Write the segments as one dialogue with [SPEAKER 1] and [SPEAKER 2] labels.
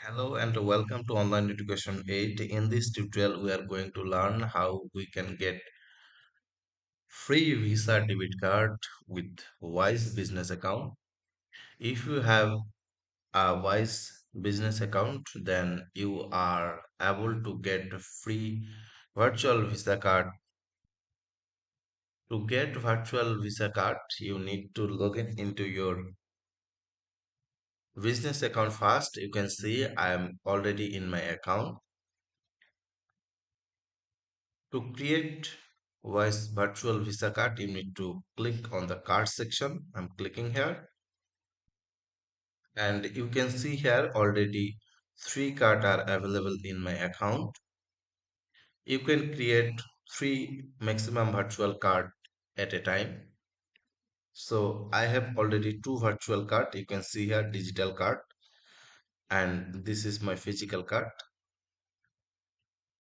[SPEAKER 1] Hello and welcome to Online Education Aid. In this tutorial, we are going to learn how we can get free Visa debit card with Wise business account. If you have a Wise business account, then you are able to get a free virtual Visa card. To get virtual Visa card, you need to log in into your business account first. You can see I am already in my account. To create Wise virtual Visa card, you need to click on the card section. I'm clicking here, and you can see here already three cards are available in my account. You can create three maximum virtual card at a time. So I have already two virtual card. You can see here digital card, and this is my physical card.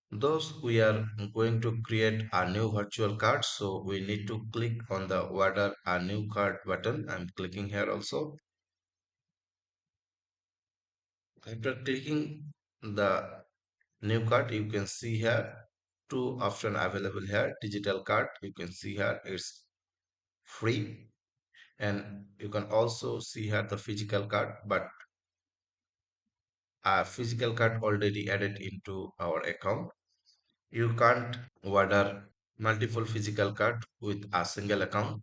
[SPEAKER 1] Those we are going to create a new virtual card, so we need to click on the order a new card button. I'm clicking here also. After clicking the new card, you can see here two options available here. Digital card, you can see here it's free, and you can also see here the physical card, but a physical card already added into our account. You can't order multiple physical card with a single account,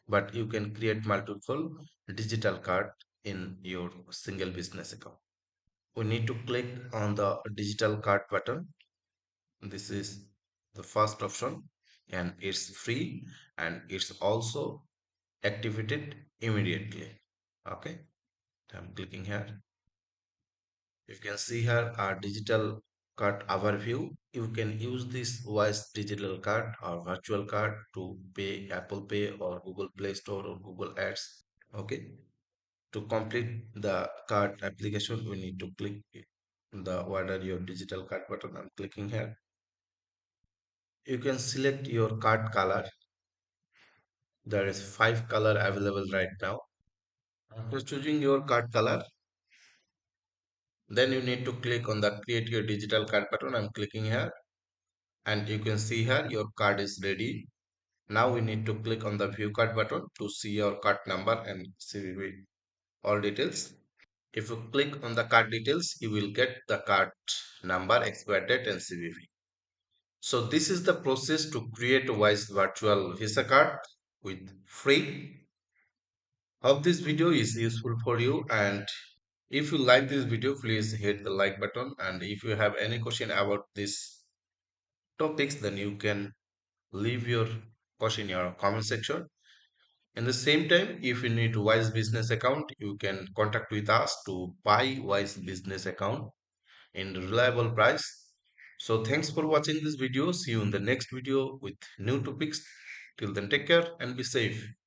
[SPEAKER 1] but you can create multiple digital card in your single business account. We need to click on the digital card button. This is the first option, and it's free, and it's also activated immediately. Okay, I'm clicking here. You can see here our digital card overview. You can use this Wise digital card or virtual card to pay Apple Pay or Google Play Store or Google Ads. Okay, to complete the card application, we need to click the order your digital card button. I'm clicking here. You can select your card color. There is five color available right now. After choosing your card color, then you need to click on the create your digital card button. I'm clicking here, and you can see here your card is ready. Now we need to click on the view card button to see your card number and CVV all details. If you click on the card details, you will get the card number, expiry date, and CVV. So this is the process to create a Wise virtual Visa card with free. Hope this video is useful for you, and if you like this video, please hit the like button, and if you have any question about this topics, then you can leave your question in your comment section. In the same time, if you need Wise business account, you can contact with us to buy Wise business account in reliable price. So thanks for watching this video. See you in the next video with new topics. Till then, take care and be safe.